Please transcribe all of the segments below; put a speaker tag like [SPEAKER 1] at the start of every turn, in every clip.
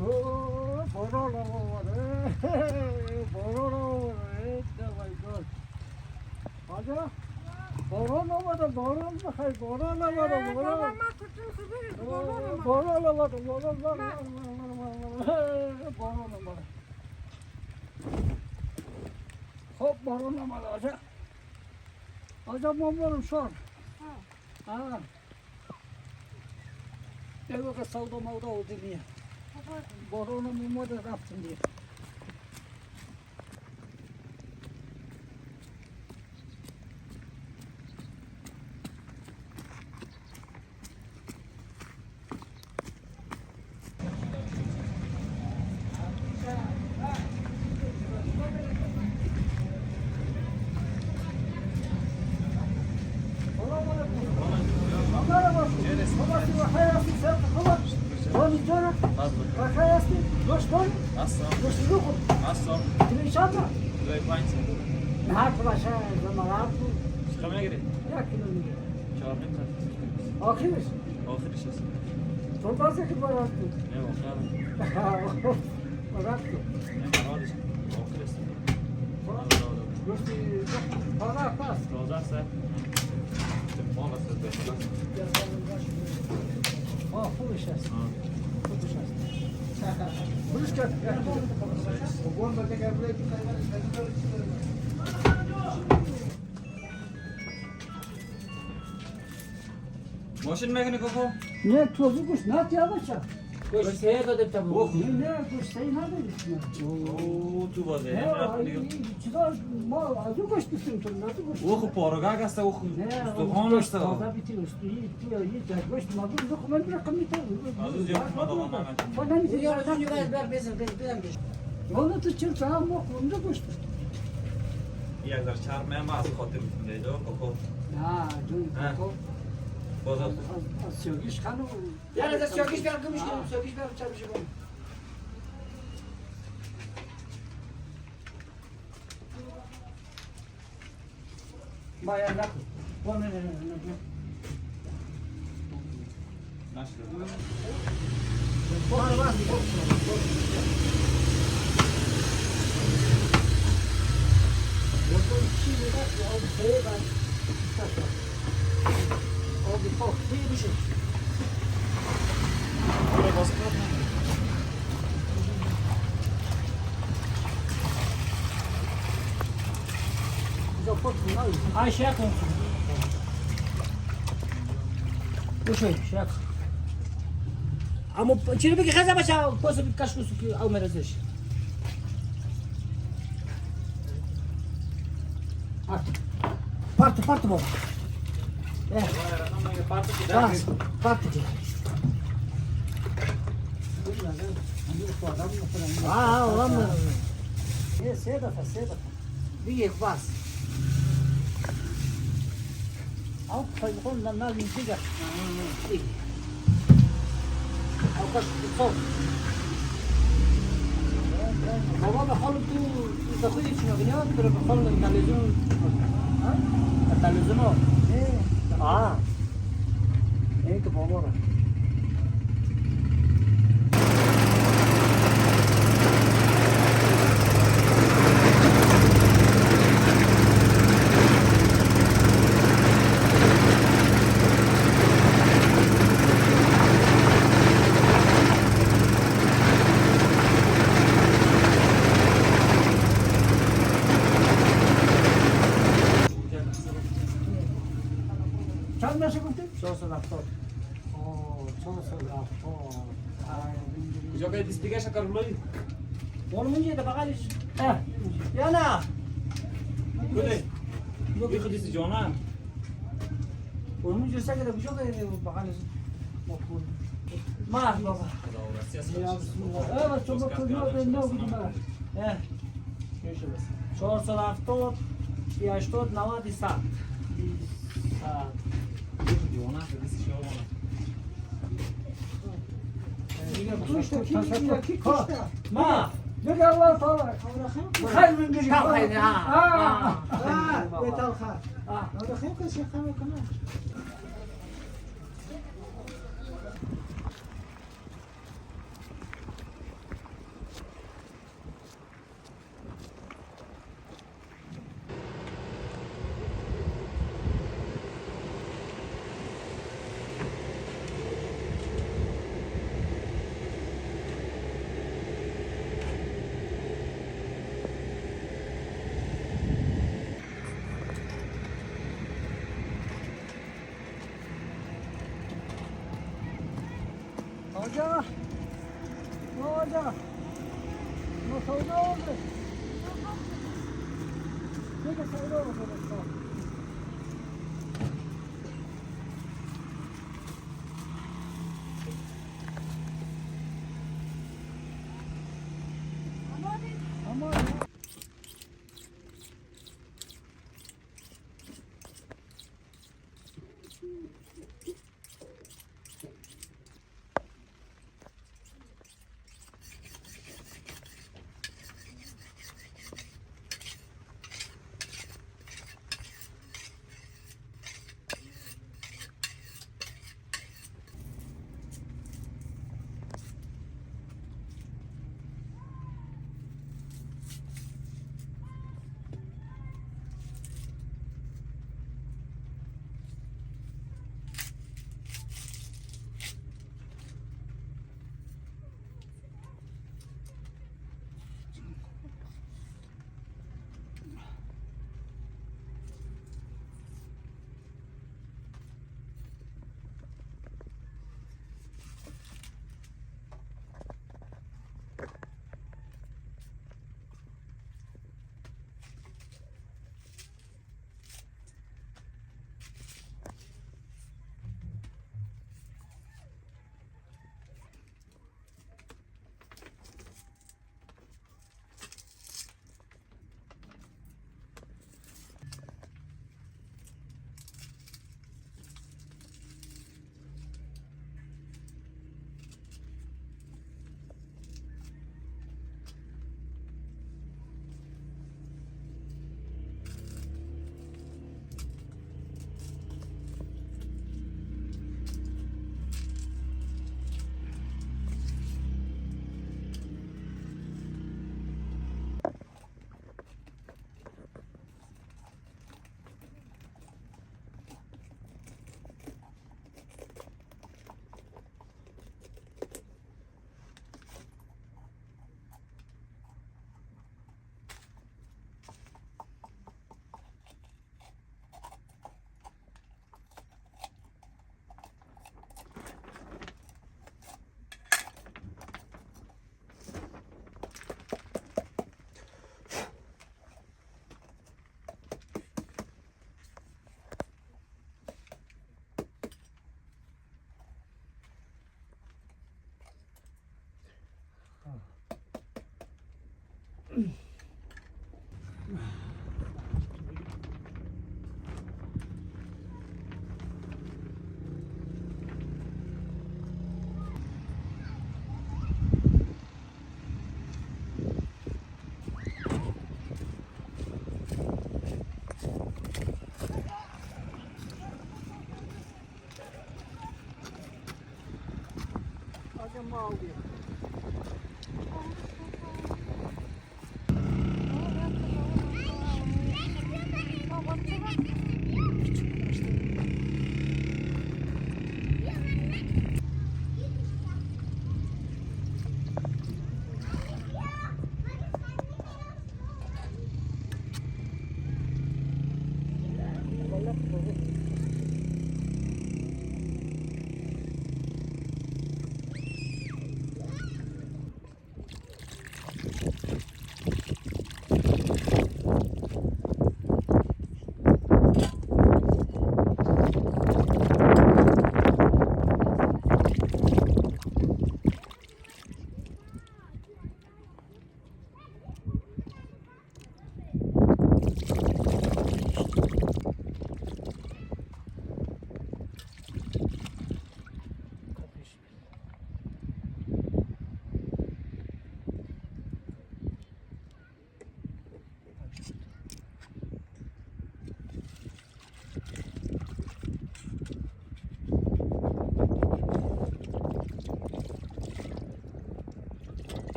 [SPEAKER 1] باران آمده باران آمده نمیگوش آجا باران آمده باران بخیر باران آمده باران باران آمده باران آمده خب باران آمده آجا ما برم شار یه وقت سودا مودا بودیم میه باران اومده رفتیم دیگه آخرش
[SPEAKER 2] است.
[SPEAKER 1] تو بازی که باید بود
[SPEAKER 2] نه
[SPEAKER 1] باید بود
[SPEAKER 2] نه مرادش آخر است.
[SPEAKER 1] گوشتی تازه پس
[SPEAKER 2] تازه است. مال است بهتر.
[SPEAKER 1] خوبش است خوبش است بروش کرد بگوان بده که بله
[SPEAKER 2] ماشین میکنی کوکو؟
[SPEAKER 1] نه توزی گوش نه تیاده چه
[SPEAKER 3] گوش سه داده بتم
[SPEAKER 1] نه گوش سی نداری
[SPEAKER 2] او تو بازه
[SPEAKER 1] چیزا ما از او گوش بستیم تو نه تو گوش
[SPEAKER 2] او خو پارگاه است او خو استخوان است
[SPEAKER 1] تازه بیتی استی تو یه جا گوش ما دو خو من رقم میتونم
[SPEAKER 2] از زیاد ما دوام
[SPEAKER 1] ما نمیتونیم
[SPEAKER 3] یارو جون یوگاز بر بزن بدم
[SPEAKER 1] والا تو چرا فهم ما اونجا گوش بستیم
[SPEAKER 2] یک در چهار ماه از خاطر میتونید کوکو
[SPEAKER 1] نه جون کوکو
[SPEAKER 2] باز
[SPEAKER 1] از سیاگیش خانو
[SPEAKER 3] یارو از سیاگیش برم کمیش کنم سیاگیش برم چه بشه کنم
[SPEAKER 1] باید نکن نه نه نه
[SPEAKER 3] ای شیخ کن بشه شیخ اما چرا بگی خزه باشه پاسو کش کسو که او مرزش
[SPEAKER 1] Parti baba. Parti ki.
[SPEAKER 3] olan mı?
[SPEAKER 1] Seda.
[SPEAKER 3] Bir bas.
[SPEAKER 1] Al koyduğun lan yüzüge. Al kaç sol. Baba بخلط تو تاخذ شنو بنيان ترى بخلط التلفزيون ها التلفزيون هيك بابا
[SPEAKER 2] کجا که دیسپیگه شکر بلایی؟
[SPEAKER 3] اون منجه ده بغلش
[SPEAKER 1] یا نه
[SPEAKER 2] کده؟ یه خودیسی جانه؟
[SPEAKER 3] اون منجه سگه ده کجا که بغلش مطمئن ما بابا
[SPEAKER 1] یا بسم الله تو با کجا نو بودیم
[SPEAKER 3] 470 80 90 100
[SPEAKER 2] جانه خودیسی شما
[SPEAKER 3] ما
[SPEAKER 1] نگه الله تعالی
[SPEAKER 3] خیلی من گوشی خیلی
[SPEAKER 1] بیتال خیر خیلی کسی خیلی کنه Hoca. Ne hoca? Nasıl ne oldu? Ne de söyle bakalım. Ama ya.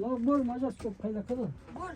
[SPEAKER 1] La bol majas çok kaynakalı.
[SPEAKER 3] Bol.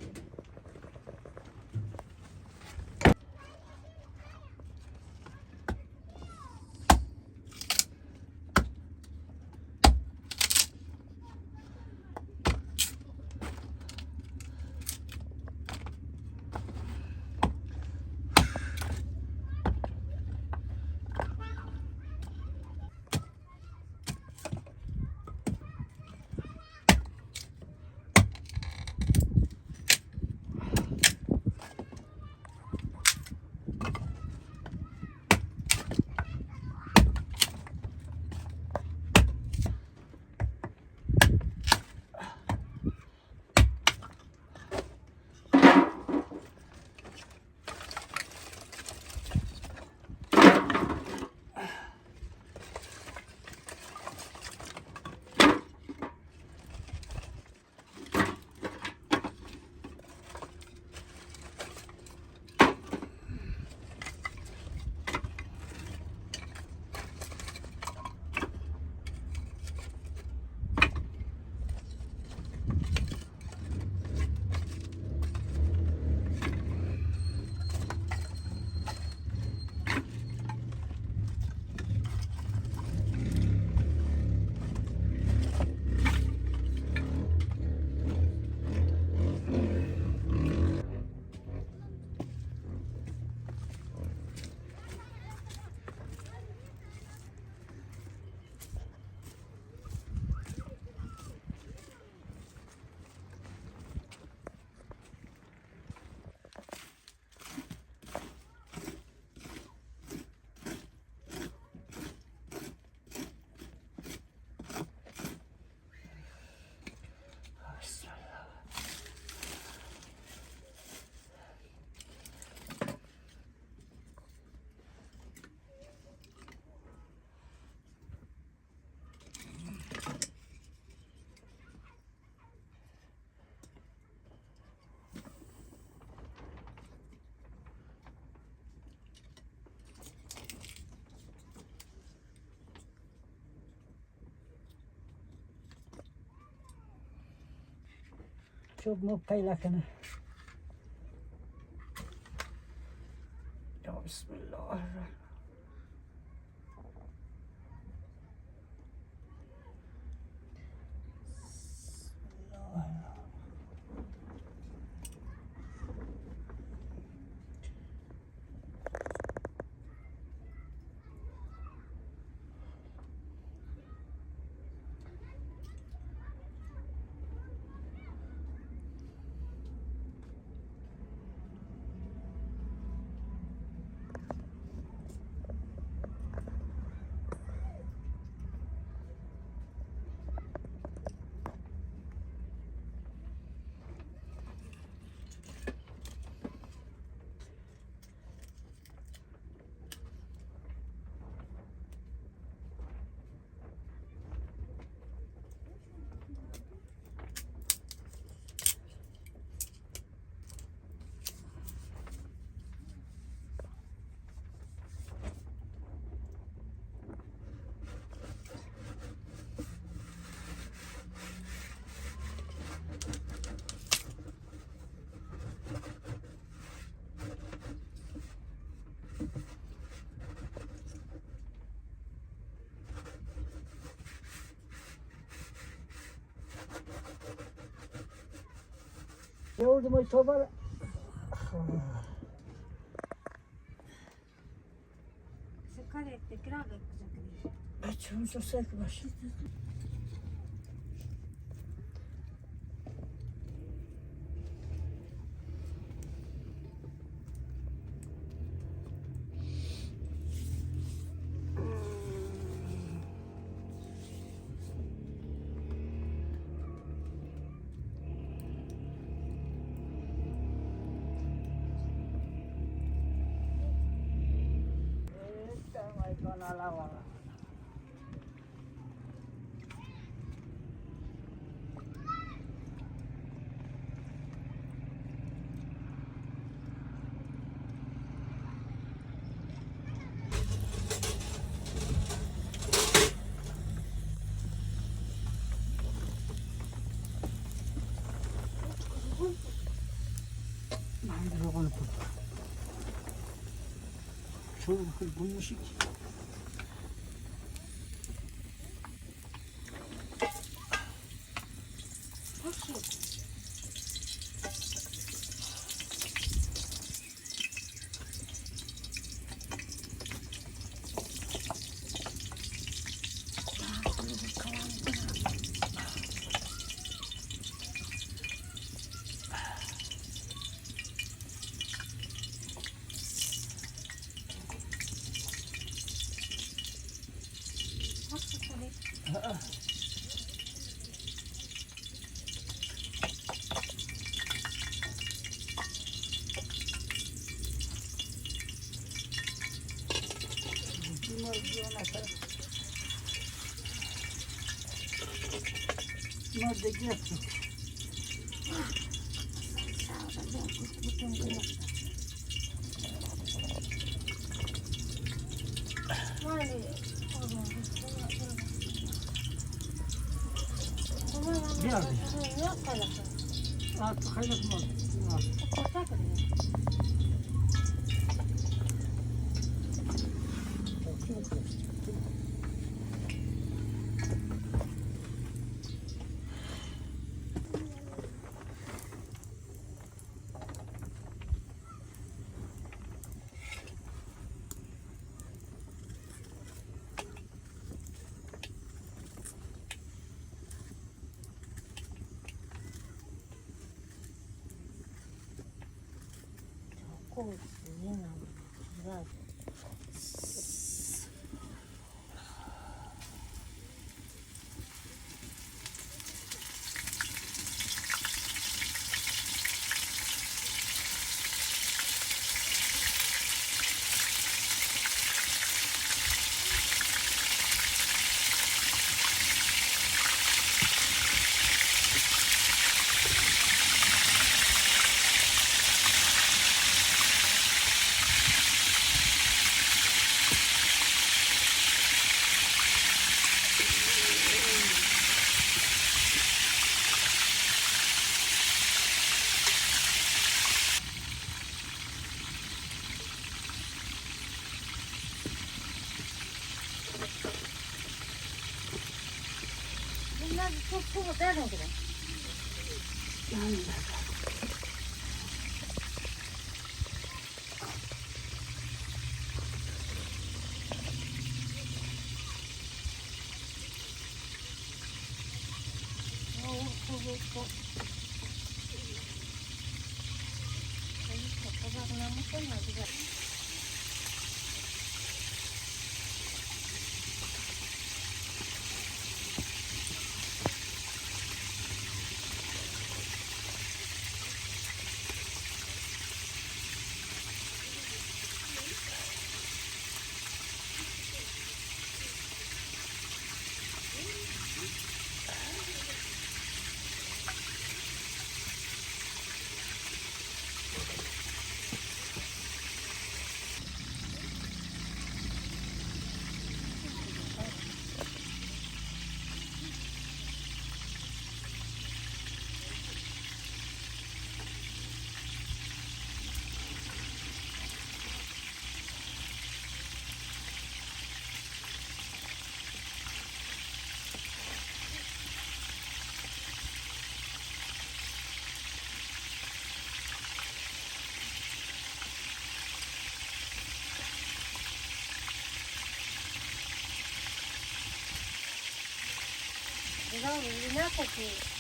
[SPEAKER 1] Çok mu kaynakını. Ya Bismillahirrahmanirrahim. Yoğurdum o çoban.
[SPEAKER 3] Сигареты, градок закрыли.
[SPEAKER 1] Açım sosyal başı. Çok bulmuşuk. Nerede gidiyorsun? Geldi. Artık kaynatmaz.
[SPEAKER 4] Bunlar çok soğuk değil mi?
[SPEAKER 1] Yani.
[SPEAKER 4] Ne kokuyor?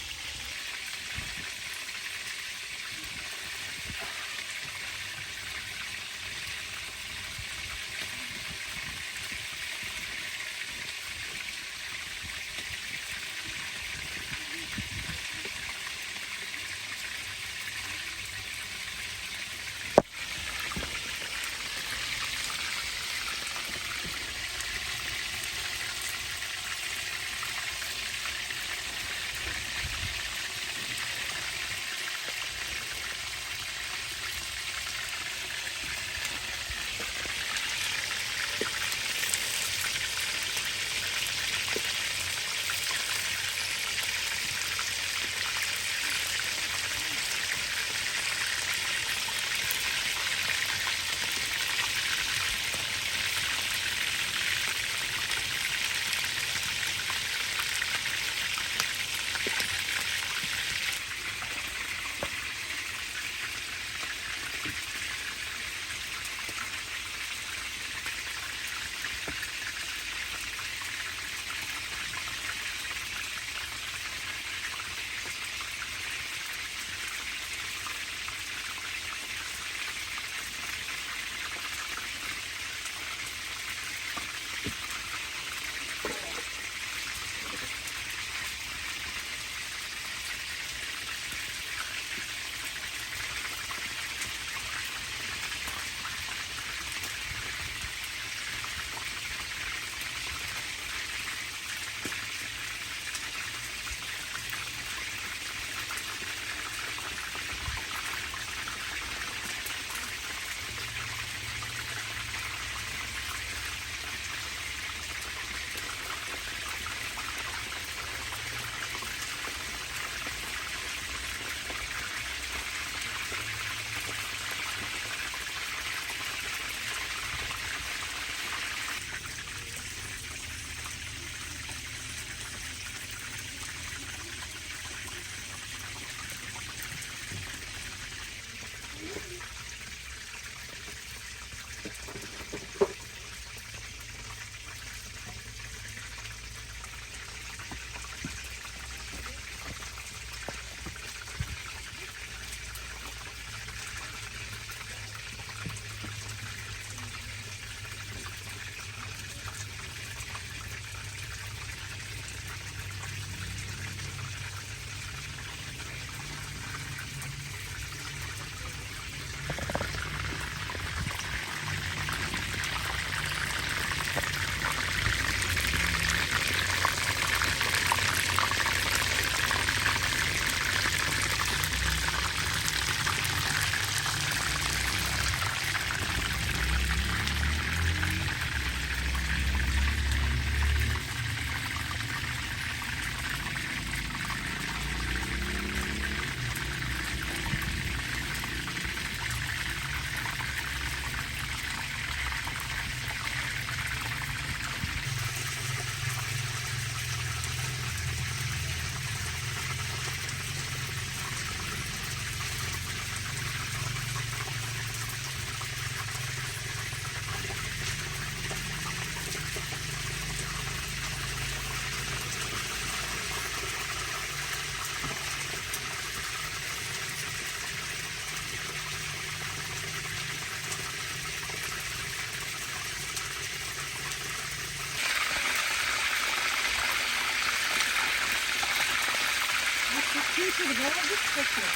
[SPEAKER 4] içeri bana git kaçıyor.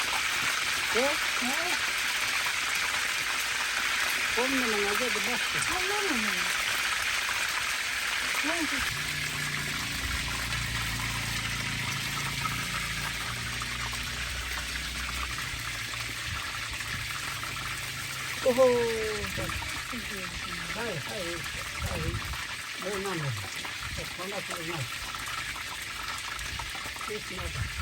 [SPEAKER 1] Olmayan acaba başka.
[SPEAKER 4] Allah'ım ya. Ne oldu?
[SPEAKER 1] Oho. Hayır, hayır, hayır. Ben inanmıyorum. Bana sorulmaz. Hiç inanmıyorum.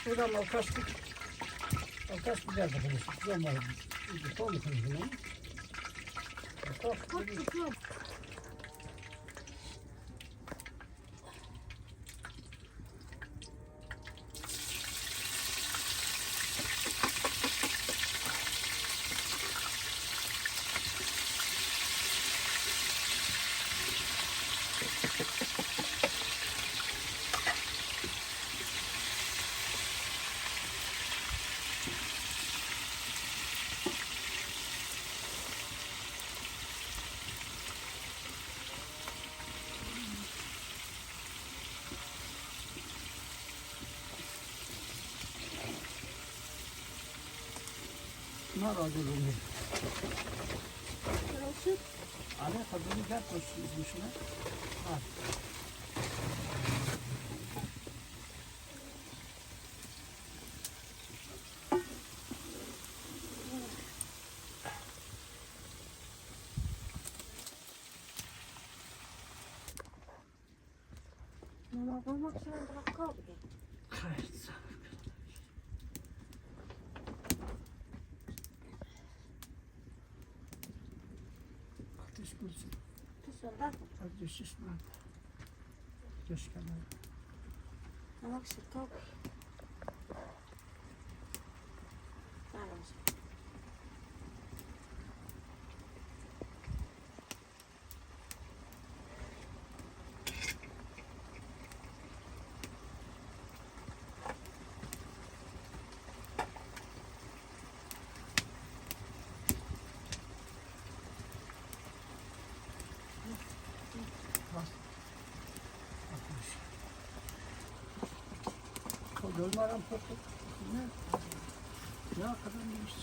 [SPEAKER 1] Şuradan alkaş güzel bakılır. Güzel var. Son bakılır.
[SPEAKER 4] Çok tutuyor.
[SPEAKER 1] Nar acılığını.
[SPEAKER 4] Olsun.
[SPEAKER 1] Ana tadını gel koşuna. Ha.
[SPEAKER 4] Mama bakmak için bırak kaldı.
[SPEAKER 1] Evet. Ateş bulsun.
[SPEAKER 4] Dışarıda.
[SPEAKER 1] Ateş şişme. Ateş kadar.
[SPEAKER 4] Mama kişi kalk. Tamam.
[SPEAKER 1] Ateş. O gölmaran pörtük. Ne? Ya kadar neymiş?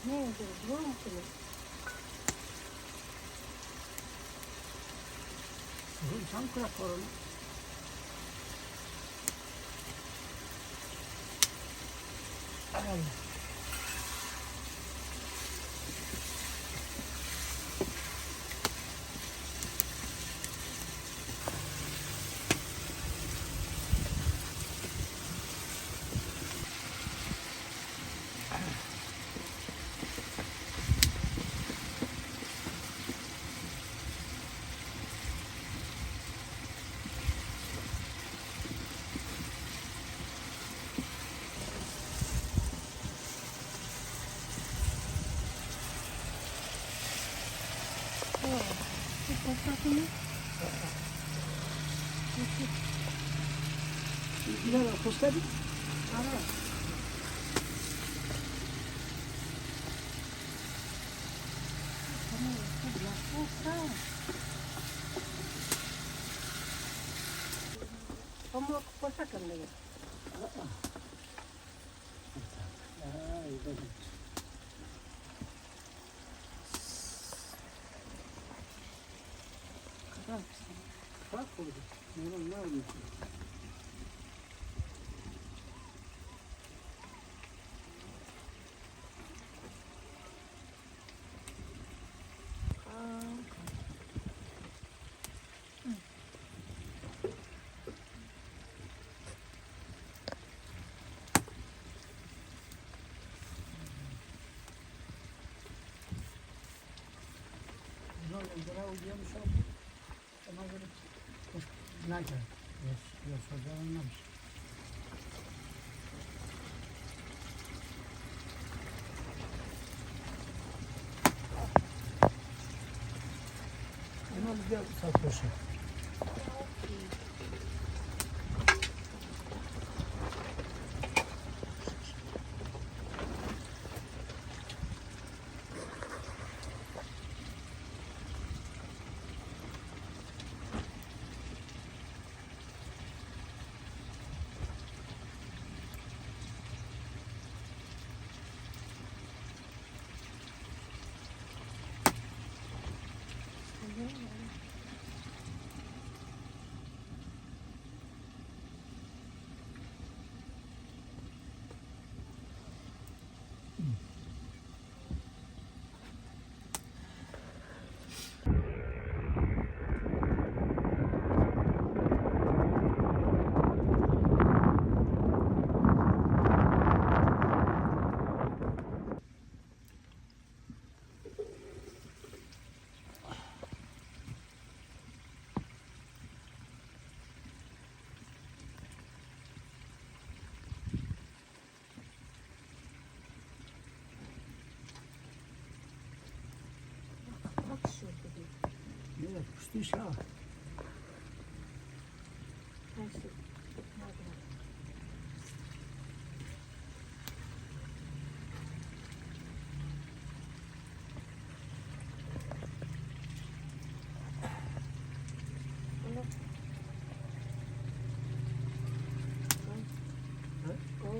[SPEAKER 4] Ne oldu biliyor musunuz?
[SPEAKER 1] İnsan kurak var onu. Allah.
[SPEAKER 4] Bu pasatını
[SPEAKER 1] İler kuşları.
[SPEAKER 4] ara. Tamam, bu yapmışsa. Pamuk pasakın da.
[SPEAKER 1] koydu.
[SPEAKER 3] Ne oluyor? Zora uyuyormuş oldu. Ona göre ne kadar? Yok anlamış. Ama bir de satıyorsun.
[SPEAKER 4] Bak şurada bir.
[SPEAKER 3] Evet, kuştu iş ha.
[SPEAKER 4] Her şey. Nerede? Onu. O.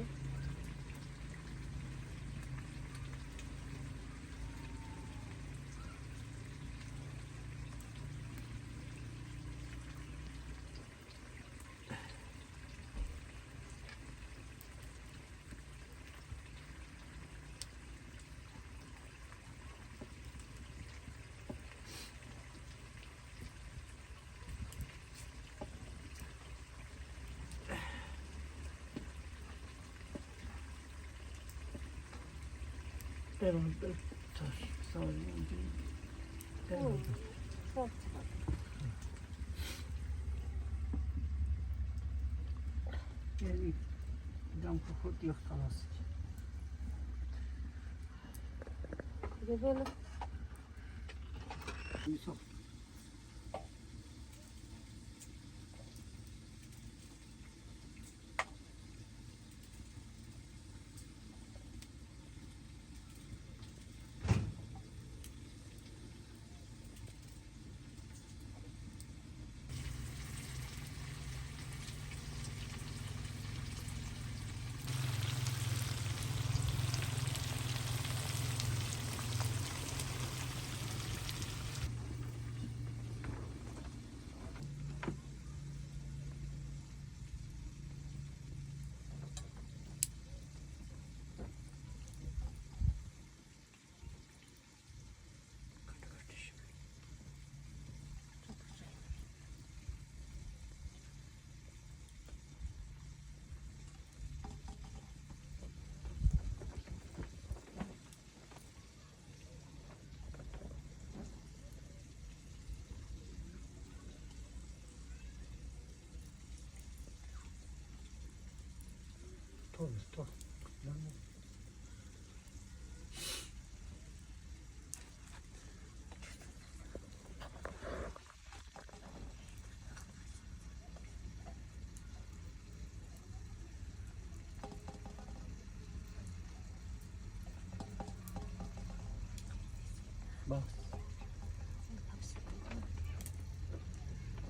[SPEAKER 3] Ben onu bir taş sağlayayım diyeyim. Ben onu
[SPEAKER 4] Çok.
[SPEAKER 3] geleyim. Dam kukut yok kalası.
[SPEAKER 4] Bir de böyle.
[SPEAKER 3] Yusuf. Toz. Bak.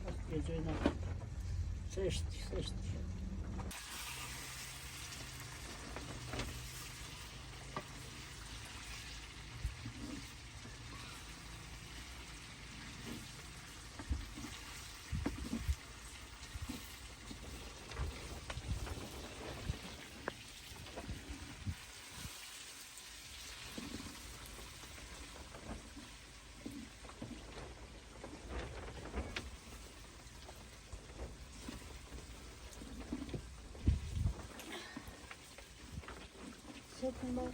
[SPEAKER 3] Bak geceyle seçti.
[SPEAKER 4] çöpün var.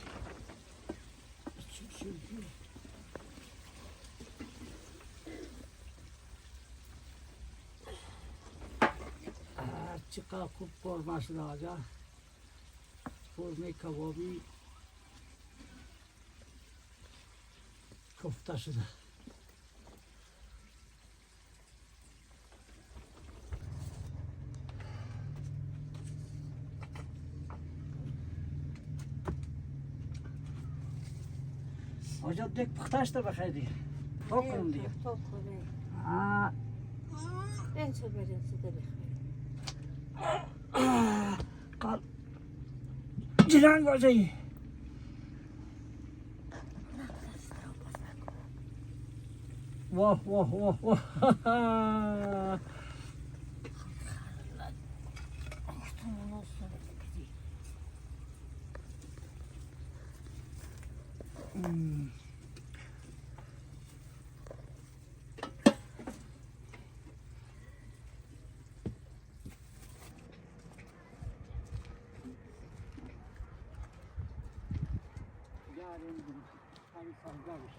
[SPEAKER 3] Çıkar kup forması da alacak. Formayı kebabı. Koftası da. Hocam dek pıhtaş da bakaydı. Tokum diyor.
[SPEAKER 4] Tok koyayım.
[SPEAKER 3] Aa,
[SPEAKER 4] Ben çöperim size bir.
[SPEAKER 3] kal. Cilan gözü. Vah vah vah vah. Hmm. Yarın gün, hani salgamış.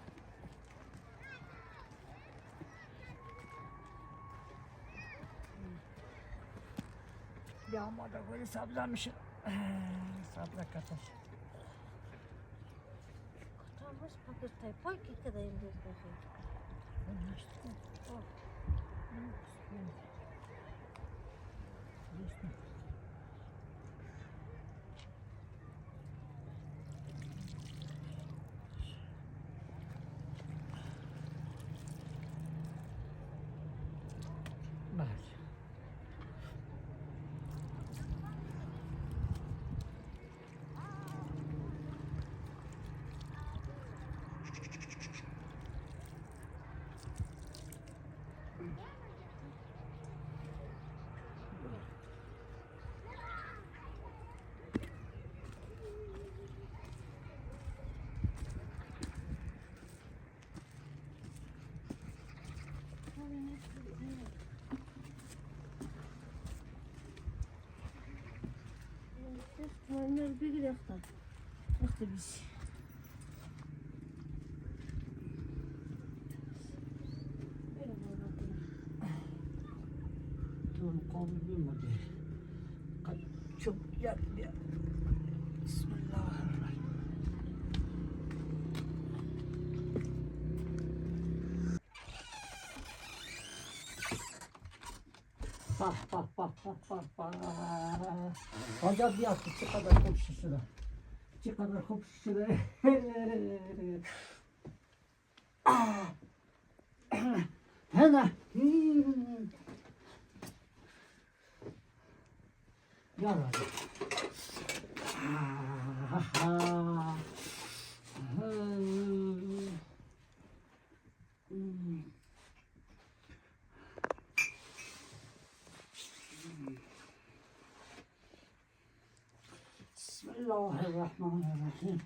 [SPEAKER 3] Yağmada böyle sablamışım. Sabla katar.
[SPEAKER 4] Kurtarmış pakırtayı. Koy ki kadayım bir bakayım.
[SPEAKER 3] Bak.
[SPEAKER 4] Onlar bir dakika. İşte biz.
[SPEAKER 3] Dur kovulur mu diye. Çok yak ya. Bismillahirrahmanirrahim. Bak bak bak bak bak bak. Hocam bir yaptı şu kadar komşusuna. Şu kadar komşusuna. Hena. Yar hadi. Bismillahirrahmanirrahim.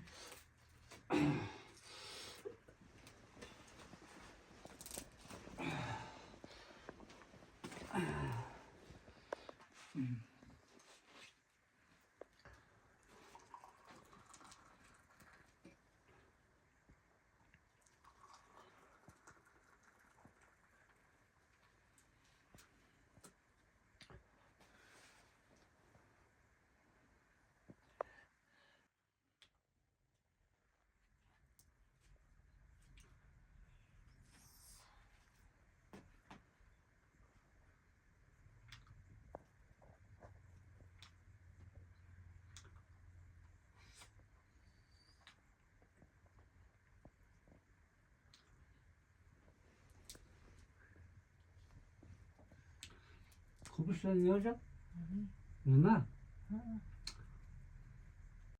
[SPEAKER 3] Kubuslar ne hocam? Ne?